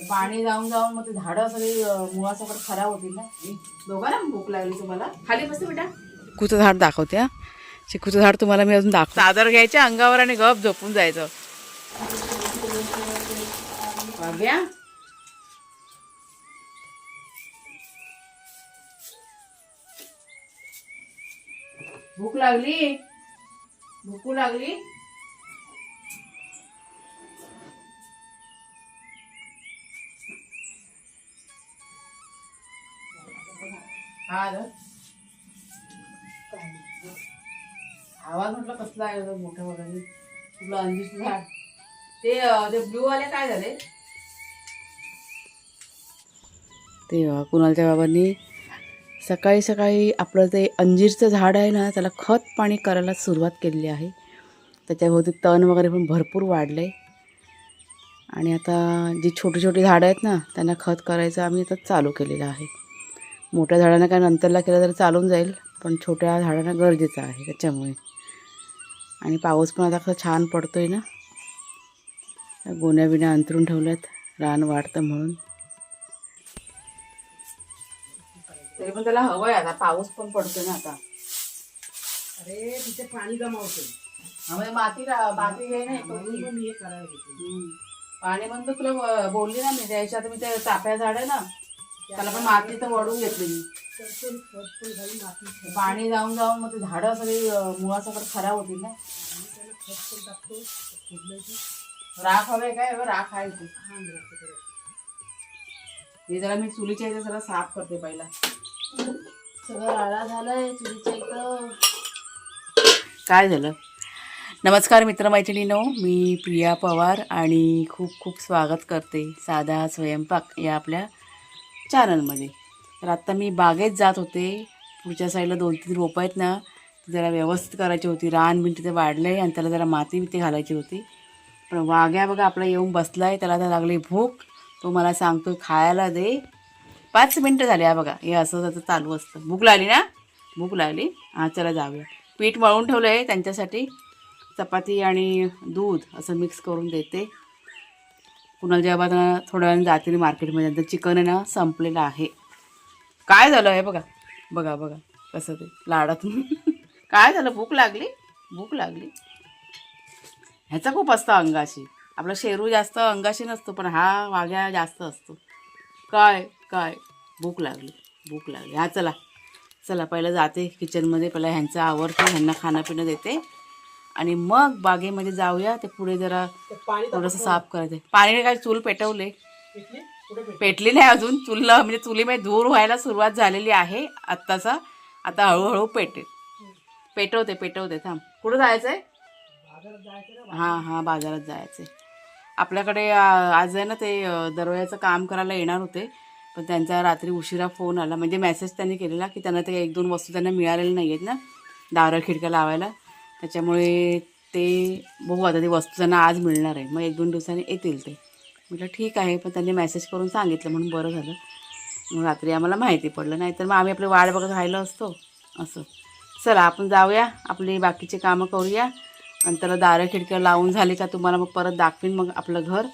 पाणी जाऊन जाऊन मग ते झाडं सगळी मुळासकट खराब होतील ना. दोघांना भूक लागली तुम्हाला. खाली बसते बेटा. चिकूचं झाड दाखवते हा. चिकूचं झाड तुम्हाला मी अजून दाखवते. चादर घ्यायच्या अंगावर आणि गप झोपून जायचं. वाग्या भूक लागली. भूक लागली. हा आवाज म्हटलं कसला आहे मोठ्या वगैरे. तुला अंजीचं झाड ते ब्लू वाले काय झाले ते कुणालच्या बाबांनी सकाळी सकाळी आपलं ते अंजीरचं झाड आहे ना त्याला खत पाणी करायला सुरुवात केलेली आहे. त्याच्याभोवती तण वगैरे पण भरपूर वाढलं आहे. आणि आता जी छोटी छोटी झाडं आहेत ना त्यांना खत करायचं आम्ही आता चालू केलेलं आहे. मोठ्या झाडांना काय नंतरला केलं तर चालून जाईल, पण छोट्या झाडांना गरजेचं आहे त्याच्यामुळे. आणि पाऊस पण आता कसं छान पडतो आहे ना. गोण्या बिण्या अंतरून ठेवल्यात रान वाढतं म्हणून. तरी पण त्याला हवंय आता, पाऊस पण पडतोय ना आता. अरे तिथे पाणी गमावतो. हवंय माती घे नाही पाणी म्हणतो तुला बोलली ना मी द्यायच्या. आता मी ते चाफ्या झाड आहे ना त्याला पण माती तर वळून घेतली मी. पाणी जाऊन जाऊन मग ते झाडं सगळी मुळासकट खराब होतील ना. राख हवंय काय राख आहे ते. हे जरा मी चुलीच्या इथे जरा साफ करते पहिला. सगळं राडा झालाय चुलीच्या इथं. काय झालं. नमस्कार मित्रमैत्रिणींनो, मी प्रिया पवार आणि खूप खूप स्वागत करते साधा स्वयंपाक या आपल्या चॅनलमध्ये. तर आत्ता मी बागेत जात होते. पुढच्या साईडला 2-3 रोपं आहेत ना ती जरा व्यवस्थित करायची होती. रान बिन तिथे वाढलं आहे आणि त्याला जरा माती बिती घालायची होती. पण वाघ्या बघा आपला येऊन बसला आहे. त्याला आता लागली भूक. तो मला सांगतो खायला दे. 5 मिनटं झाली. हा बघा हे असं त्याचं चालू असतं. भूक लागली ना. भूक लागली. हां चला जाऊया. पीठ मळून ठेवलं आहे त्यांच्यासाठी. चपाती आणि दूध असं मिक्स करून देते. पुन्हा जेव्हा थोड्या वेळाने जाते मार्केटमध्ये. नंतर चिकन आहे ना संपलेलं आहे. काय झालं आहे बघा बघा बघा कसं ते लाडातून. काय झालं. भूक लागली. भूक लागली. ह्याचा खूप असतं अंगाशी. आपला शेरू जास्त अंगाशी नसतो पण हा वाघ्या जास्त असतो. काय काय भूक लागली. भूक लागली. हा चला चला पहिलं जाते किचनमध्ये. पहिला ह्यांचं आवरते. ह्यांना खाणं पिणं देते आणि मग बागेमध्ये जाऊया. ते पुढे जरा थोडंसं साफ करायचं. पाणी काय चूल पेटवले. पेटली नाही अजून. चुलला म्हणजे चुलीमध्ये धूर व्हायला सुरुवात झालेली आहे आत्ताचा. आता हळूहळू पेटवते थांब. कुठं जायचं आहे. हां बाजारात जायचं आहे. आपल्याकडे आज आहे ना ते दरवाजाचं काम करायला येणार होते. पण त्यांचा रात्री उशिरा फोन आला. म्हणजे मेसेज त्यांनी केलेला की त्यांना ते 1-2 वस्तू त्यांना मिळालेल्या नाही आहेत ना दारं खिडक्या लावायला. त्याच्यामुळे ते बघू आता ती वस्तू त्यांना आज मिळणार आहे. मग 1-2 दिवसांनी येतील ते. म्हटलं ठीक आहे. पण त्यांनी मेसेज करून सांगितलं म्हणून बरं झालं. मग रात्री आम्हाला माहिती पडलं. नाही तर मग आम्ही आपली वाट बघत राहिलो असतो असं. चला आपण जाऊया. आपली बाकीची कामं करूया. आणि त्याला दारं खिडक्या लावून झाली का तुम्हाला मग परत दाखवीन मग आपलं घर.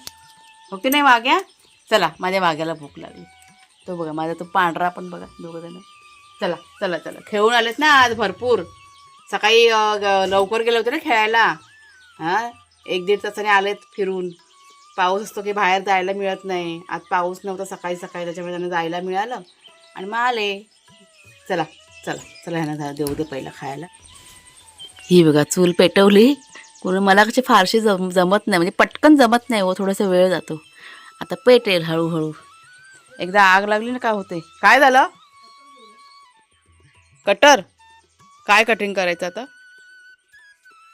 हो की नाही वाघ्या. चला माझ्या वाघ्याला भूक लागली. तो बघा माझा तो पांढरा पण बघा दोघंजण. चला चला चला खेळून आलेत ना आज भरपूर. सकाळी लवकर गेले होते ना खेळायला. हां 1-1.5 तासाने आलेत फिरून. पाऊस असतो की बाहेर जायला मिळत नाही. आज पाऊस नव्हता सकाळी त्याच्यामुळे त्यांना जायला मिळालं आणि मग आले. चला चला चला ह्यांना देऊ दे पहिला खायला. ही बघा चूल पेटवली. मला कशी फारशी जमत नाही म्हणजे पटकन जमत नाही हो. थोडासा वेळ जातो. आता पेटेल हळूहळू. एकदा आग लागली ना काय होते. काय झालं. कटर काय कटिंग करायचं आता.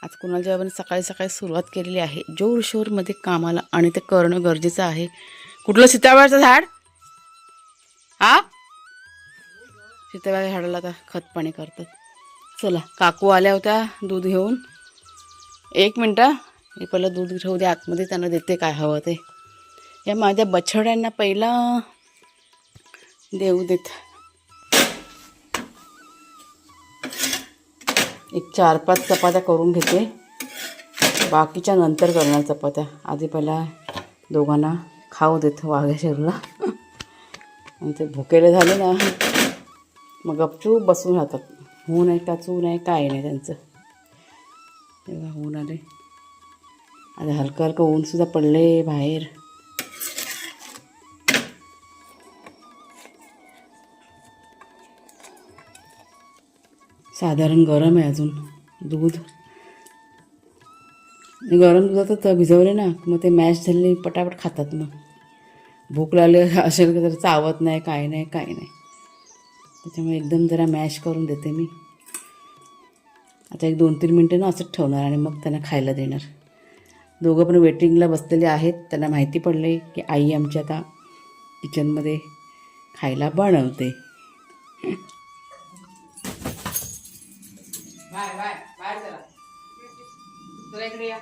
आज कुणालच्या बाबांनी सकाळी सकाळी सुरुवात केलेली आहे जोरशोरमध्ये कामाला आणि ते करणं गरजेचं आहे. कुठलं सीताफळाचं झाड. हां सीताफळाच्या झाडाला आता खत पाणी करतात. चला काकू आल्या होत्या दूध घेऊन. 1 मिनटं मी पहिलं दूध ठेवू दे आतमध्ये. त्यांना देते काय हवं ते. या माझ्या बछड्यांना पहिला देऊ देत. 4-5 चपात्या करून घेते. बाकीच्या नंतर करणार चपात्या. आधी पहिला दोघांना खाऊ देत वाघ्या शेरूला. आणि ते भुकेले झाले ना मग गपचूप बसून राहतात. ऊन आहे टाचू नाही काय नाही त्यांचं. तेव्हा ऊन आले आता हलकं हलकं ऊनसुद्धा पडले बाहेर. साधारण गरम आहे अजून दूध. गरम दुधातच भिजवले ना मग ते मॅश झाले पटापट खातात. मग भूक लागली असेल तर चावत नाही काय नाही काय नाही. त्याच्यामुळे एकदम जरा मॅश करून देते मी. आता एक 2-3 मिनटं ना असंच ठेवणार आणि मग त्यांना खायला देणार. दोघं पण वेटिंगला बसलेले आहेत. त्यांना माहिती पडले की आई आमची आता किचनमध्ये खायला बनवते. बाहेर चला इकडे या.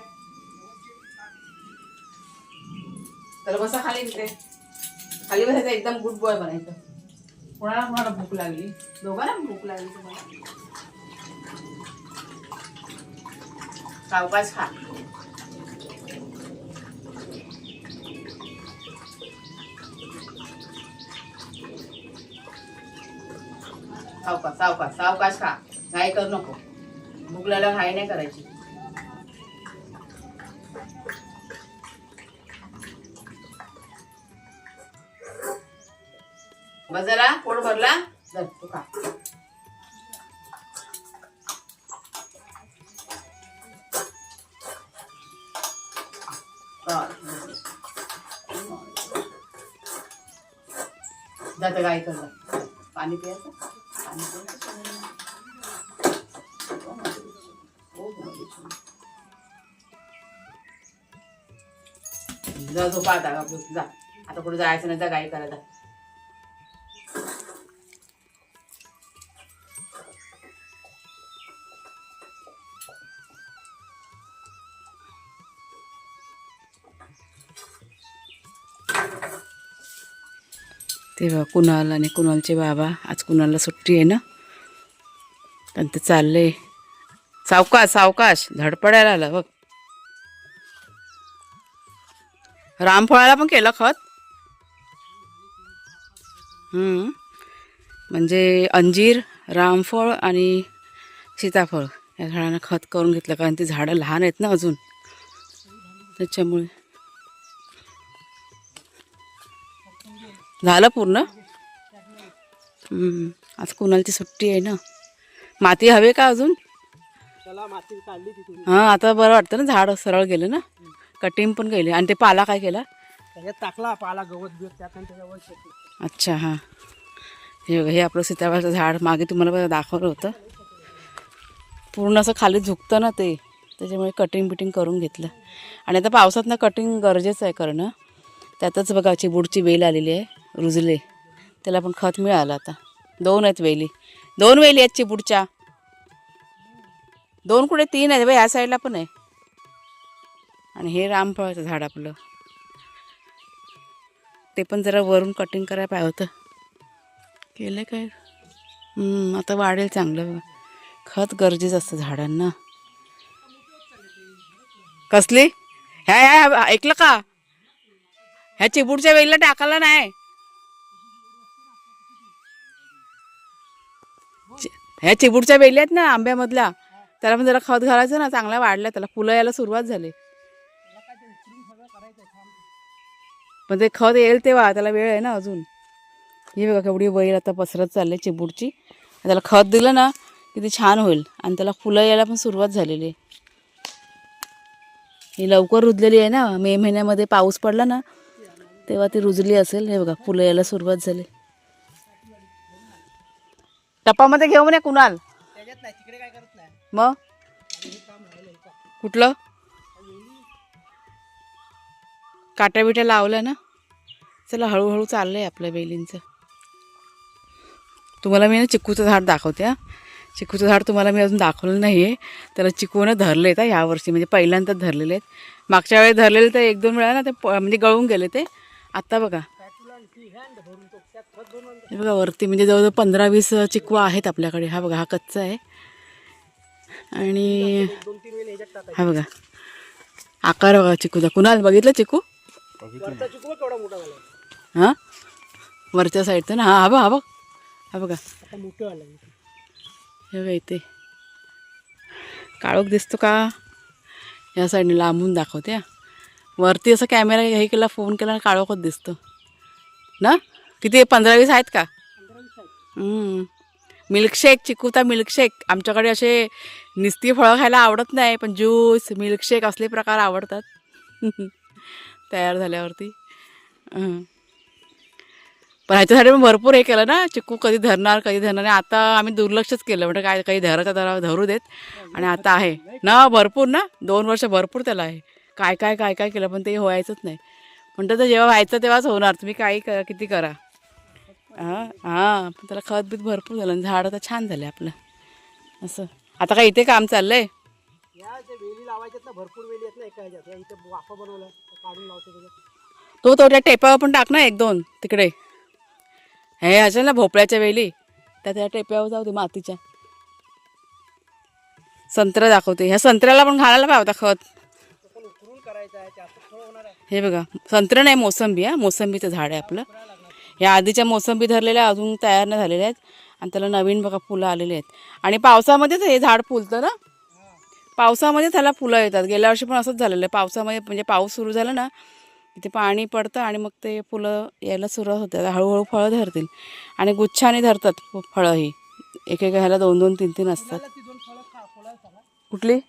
तर बसा खाली तिथे. खाली बसायचं एकदम गुड बॉय बनायचं. कोणाला भूक लागली? दोघांना भूक लागली तुम्हाला? सावकाश खा. सावकाश खा. घाई करू नको. भूक लागल्यावर घाई नाही करायची. बस जरा पोट भरला तर तू खा. जातं गाय करला. पाणी प्यायचं. पाणी प्यायचं. जा झोपा आता. जा आता कुठे जायचं नाही. जा गाई करायला. तेव्हा कुणाल आणि कुणालचे बाबा. आज कुणालला सुट्टी आहे ना. त्यांचं चाललंय सावकाश धडपडायला आलं बघ. रामफळाला पण केलं खत. म्हणजे अंजीर, रामफळ आणि सीताफळ या झाडांना खत करून घेतलं. कारण ती झाडं लहान आहेत ना अजून. त्याच्यामुळे झालं पूर्ण. आज कुणालची सुट्टी आहे ना. माती हवे का अजून? हां आता बरं वाटतं ना. झाड सरळ गेलं ना. कटिंग पण गेले. आणि ते पाला काय केला? टाकला पाला गवत बिवत. अच्छा हां. हे आपलं सीताफळाचं झाड मागे तुम्हाला दाखवलं होतं. पूर्ण असं खाली झुकतं ना ते. त्याच्यामुळे कटिंग बिटिंग करून घेतलं. आणि आता पावसात ना कटिंग गरजेचं आहे करणं. त्यातच बघा चिबूडची वेल आलेली आहे. रुजले. त्याला पण खत मिळालं आता. 2 आहेत वेली. 2 वेली आहेत चिबूडच्या. 2 कुठे 3 आहेत. ह्या साईडला पण आहे. आणि हे रामफळाचं झाड आपलं. ते पण जरा वरून कटिंग करायला पाहिजे होतं. केलं काय? आता वाढेल चांगलं. खत गरजेचं असतं झाडांना. कसली? ह्या ऐकलं का? ह्या चिबूडच्या वेलीला टाकायला नाही. ह्या चिबूडच्या वेली आहेत ना आंब्यामधल्या. त्याला पण जरा खत घालायचं ना. चांगला वाढला. त्याला फुलं यायला सुरुवात झाली. पण ते खत येईल तेव्हा. त्याला वेळ आहे ना अजून. हे बघा केवढी वेल आता पसरत चालली चिबूडची. त्याला खत दिलं ना किती छान होईल. आणि त्याला फुलं यायला पण सुरुवात झालेली आहे. ही लवकर रुजलेली आहे ना. मे महिन्यामध्ये पाऊस पडला ना तेव्हा ती रुजली असेल. हे बघा फुलं यायला सुरुवात झाली. टपामध्ये घेऊ म्हणे कुणाल. मग कुठलं काट्या बिट्या लावल्या ना. चला हळूहळू चाललंय आपल्या वेलींचं. तुम्हाला मी ना चिकूचं झाड दाखवते. चिकूचं झाड तुम्हाला मी अजून दाखवलं नाही आहे. त्याला चिकूनं धरले आहेत यावर्षी. म्हणजे पहिल्यांदाच धरलेले आहेत. मागच्या वेळेस धरलेले तर 1-2 वेळा ना ते म्हणजे गळून गेले ते. आत्ता बघा हे बघा वरती म्हणजे जवळजवळ 15-20 चिकू आहेत आपल्याकडे. हा बघा हा कच्चा आहे. आणि हा बघा आकार बघा चिकूचा. कुणाल बघितलं चिकू? वरचा चिकू बघ केवढा मोठा झाला. हां वरच्या साईडचं ना. हां हा बघ हा बघा आता मोठं आलं. हे बघा इथे काळोख दिसतो का. या साईडने लांबून दाखवते हा. वरती असं कॅमेरा हे केला फोन केला आणि काळोखच दिसतो ना. किती 15-20 आहेत का. मिल्कशेक चिकूचा मिल्कशेक. आमच्याकडे असे निस्ती फळं खायला आवडत नाही पण ज्यूस मिल्कशेक असले प्रकार आवडतात तयार झाल्यावरती. पण ह्याच्यासाठी पण भरपूर हे केलं ना. चिकू कधी धरणार कधी धरणार नाही. आता आम्ही दुर्लक्षच केलं म्हणजे काय काही धरायचा धरू देत. आणि आता आहे ना भरपूर ना 2 वर्ष भरपूर त्याला आहे. काय काय काय काय केलं पण ते व्हायचंच नाही. म्हणतं तर जेव्हा व्हायचं तेव्हाच होणार. तुम्ही काही किती करा. हां पण त्याला खत बीत भरपूर झालं आणि झाड आता छान झालं आपलं असं. आता काय इथे काम चाललंय. या जे वेली लावायच्यात ना भरपूर वेली आहेत ना एका ह्याच्यात. या इथे वाफा बनवला काढून लावतो त्याच्यात. तो त्या टेप्यावर पण टाक ना 1-2 तिकडे. हे असेल ना भोपळ्याच्या वेली त्या टेप्यावर जाऊ दे मातीच्या. संत्रा दाखवते. ह्या संत्र्याला पण घालायला पाहिजे होता खत. पण उकरून करायचं आहे जास्त फळ होणार आहे. हे बघा संत्र नाही मोसंबी. मोसंबीचं झाड आहे आपलं. या आधीच्या मोसंबी धरलेल्या अजून तयार नाही झालेल्या आहेत आणि त्याला नवीन बघा फुलं आलेली आहेत. आणि पावसामध्येच हे झाड फुलतं ना. पावसामध्ये त्याला फुलं येतात. गेल्या वर्षी पण असंच झालेलं आहे. पावसामध्ये म्हणजे पाऊस सुरू झाला ना तिथे पाणी पडतं आणि मग ते फुलं यायला सुरुवात होते. हळूहळू फळं धरतील आणि गुच्छाने धरतात फळं. ही एक ह्याला 2-2 3-3 असतात. ती 2 फळं फळं सांगा कुठली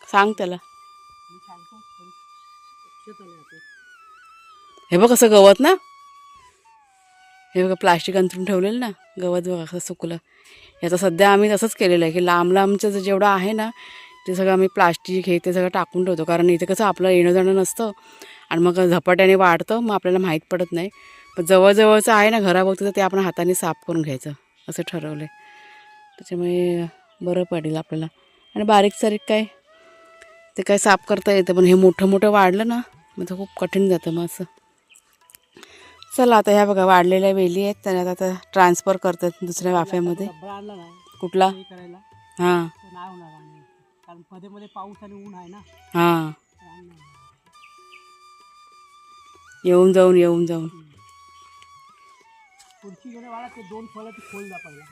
सांग त्याला. मी सांगतो पण लक्षात आलं आता. हे बघ कसं गवत ना. हे बघा प्लास्टिक अंथरून ठेवलेलं ना गवत बघा कसं सुकलं. याचं सध्या आम्ही तसंच केलेलं आहे की लांब लांबचं जेवढं आहे ना ते सगळं आम्ही प्लास्टिक हे ते सगळं टाकून ठेवतो. कारण इथे कसं आपलं येणं जाणं नसतं आणि मग झपाट्याने वाढतं मग आपल्याला माहीत पडत नाही. पण जवळजवळचं आहे ना घराभोवती तर ते आपण हाताने साफ करून घ्यायचं असं ठरवलं आहे. त्याच्यामुळे बरं पडेल आपल्याला. आणि बारीक सारीक काय ते काय साफ करता येतं पण हे मोठं मोठं वाढलं ना मग ते खूप कठीण जातं मग असं. चला आता ह्या बघा वाढलेल्या वेली आहेत त्याला आता ट्रान्सफर करतात दुसऱ्या वाफ्यामध्ये. रब्बर आणला ना कुठला. हे करायला हां तर नाही होणार आणि कारण मध्ये मध्ये पाऊस आणि ऊन आहे ना. हां ते आणलं नाही. येऊन जाऊन पुढची घेणे वाला ते 2 फळं ती खोल जा पहिला.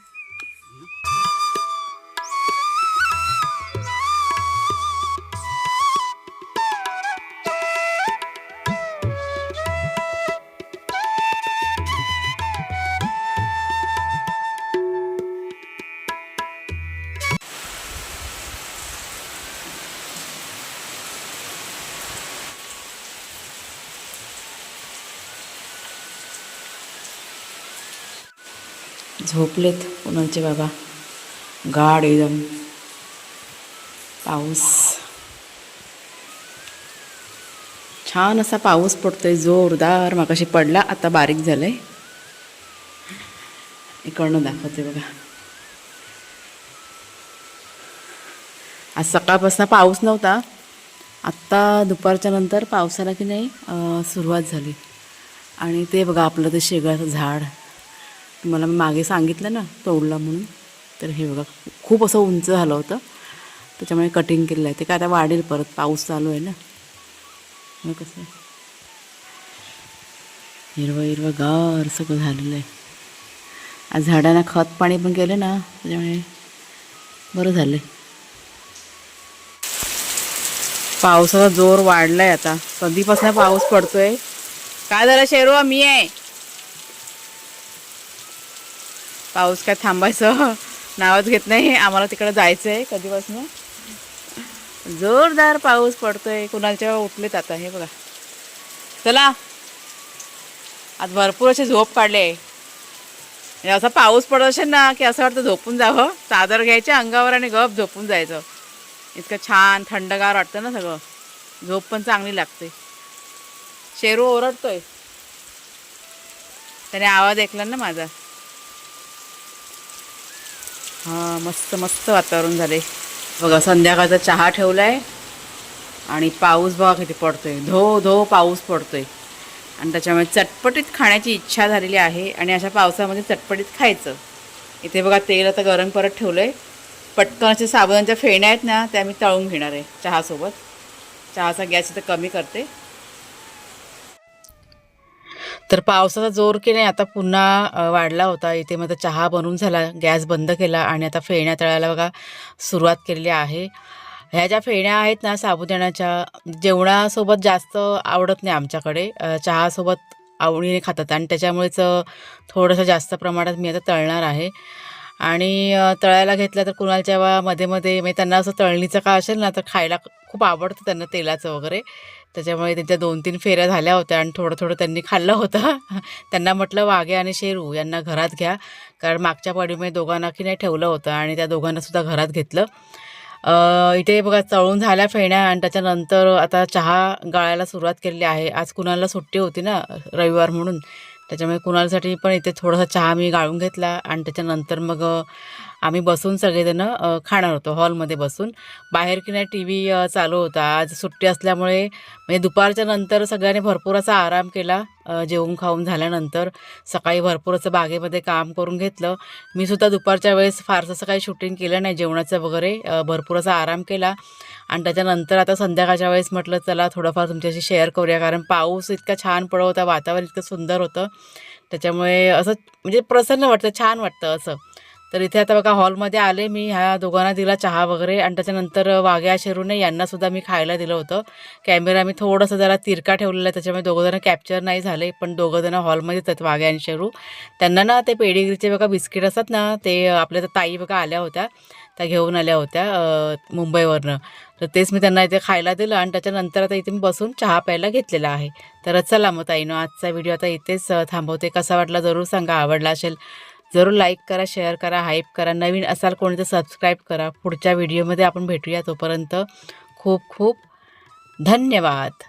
झोपलेत कुणाचे बाबा. गाढ एकदम पाऊस. छान असा पाऊस पडतोय जोरदार. मगाशी पडला आता बारीक झालंय. इकडनं दाखवते बघा. आज सकाळपासून पाऊस नव्हता. आत्ता दुपारच्या नंतर पावसाला की नाही सुरुवात झाली. आणि ते बघा आपलं ते शेगाचं झाड तुम्हाला मी मागे सांगितलं ना तोडलं म्हणून. तर हे बघा खूप असं उंच झालं होतं त्याच्यामुळे कटिंग केलेलं आहे. ते काय आता वाढेल परत पाऊस चालू आहे ना. मग कसं हिरवं गार सगळं झालेलं आहे. आज झाडांना खत पाणी पण केलं ना त्याच्यामुळे बरं झालं आहे. पावसाचा जोर वाढलाय आता. कधीपासून पाऊस पडतोय. काय झालं शेरू मी आहे. पाऊस काय थांबायचं नावच घेत नाही. आम्हाला तिकडे जायचं आहे कधीपासून. जोरदार पाऊस पडतोय. कुणाच्या उठलेत आता हे बघा. चला आज भरपूर असे झोप काढले. असा पाऊस पडत असेल ना की असं वाटतं झोपून जावं. चादर घ्यायच्या अंगावर आणि गप झोपून जायचं. इतकं छान थंडगार वाटतं ना सगळं. झोप पण चांगली लागते. शेरू ओरडतोय. त्याने आवाज ऐकला ना माझा. हां मस्त मस्त वातावरण झाले बघा. संध्याकाळचा चहा ठेवलाय आणि पाऊस बघा किती पडतोय. धो धो पाऊस पडतोय आणि त्याच्यामुळे चटपटीत खाण्याची इच्छा झालेली आहे. आणि अशा पावसामध्ये चटपटीत खायचं. इथे बघा तेल आता गरम करत ठेवलंय. पटकन असे साबुदाण्याच्या फेण्या आहेत ना त्या मी तळून घेणार आहे चहासोबत. चहाचा गॅस इथं कमी करते तर पावसाचा जोर की नाही आता पुन्हा वाढला होता. इथे मग आता चहा बनवून झाला, गॅस बंद केला आणि आता फेण्या तळायला बघा सुरुवात केलेली आहे. ह्या ज्या फेण्या आहेत ना साबुदाण्याच्या, जेवणासोबत जास्त आवडत नाही आमच्याकडे, चहासोबत आवडीने खातात आणि त्याच्यामुळेच थोडंसं जास्त प्रमाणात मी आता तळणार आहे. आणि तळायला घेतलं तर कुणालच्या मध्ये म्हणजे त्यांना असं तळणीचं का असेल ना तर खायला खूप आवडतं त्यांना तेलाचं वगैरे. त्याच्यामुळे त्यांच्या 2-3 फेऱ्या झाल्या होत्या आणि थोडं थोडं त्यांनी खाल्लं होतं. त्यांना म्हटलं वाघे आणि शेरू यांना घरात घ्या, कारण मागच्या पाडीमध्ये दोघांना की नाही ठेवलं होतं आणि त्या दोघांनासुद्धा घरात घेतलं. इथे बघा तळून झाल्या फेण्या आणि त्याच्यानंतर आता चहा गाळायला सुरुवात केलेली आहे. आज कुणालला सुट्टी होती ना रविवार म्हणून, त्याच्यामुळे कुणालसाठी पण इथे थोडासा चहा मी गाळून घेतला आणि त्याच्यानंतर मग आम्ही बसून सगळेजण खाणार होतो हॉलमध्ये बसून. बाहेर की नाही टी व्ही चालू होता. आज सुट्टी असल्यामुळे म्हणजे दुपारच्या नंतर सगळ्यांनी भरपूर असा आराम केला. जेवून खाऊन झाल्यानंतर सकाळी भरपूर असं बागेमध्ये काम करून घेतलं. मी सुद्धा दुपारच्या वेळेस फारसं असं काही शूटिंग केलं नाही जेवणाचं वगैरे, भरपूर असा आराम केला. आणि त्याच्यानंतर आता संध्याकाळच्या वेळेस म्हटलं चला थोडंफार तुमच्याशी शेअर करूया, कारण पाऊस इतका छान पडत होता, वातावरण इतकं सुंदर होतं. त्याच्यामुळे असं म्हणजे प्रसन्न वाटतं, छान वाटतं असं. तर इथे आता बघा हॉलमध्ये आले मी, ह्या दोघांना दिला चहा वगैरे आणि त्याच्यानंतर वाघ्या शेरूने यांनासुद्धा मी खायला दिलं होतं. कॅमेरा मी थोडंसं जरा तिरका ठेवलेला आहे, त्याच्यामुळे दोघंजणं कॅप्चर नाही झाले, पण दोघंजणं हॉलमध्येच आहेत वाघ्या आणि शेरू. त्यांना ना ते पेडिग्रीचे बघा बिस्किट असतात ना, ते आपल्या ताई बघा आल्या होत्या, त्या घेऊन आल्या होत्या मुंबईवरनं. तर तेच मी त्यांना इथे खायला दिलं आणि त्याच्यानंतर आता इथे मी बसून चहा प्यायला घेतलेला आहे. तर चला मग ताईनो, आजचा व्हिडिओ आता इथेच थांबवते. कसा वाटला जरूर सांगा, आवडला असेल जरूर लाईक करा, शेअर करा, हाईप करा. नवीन असाल कोणी तर सबस्क्राईब करा. पुढच्या व्हिडिओमध्ये आपण भेटूया. तोपर्यंत खूप खूप धन्यवाद.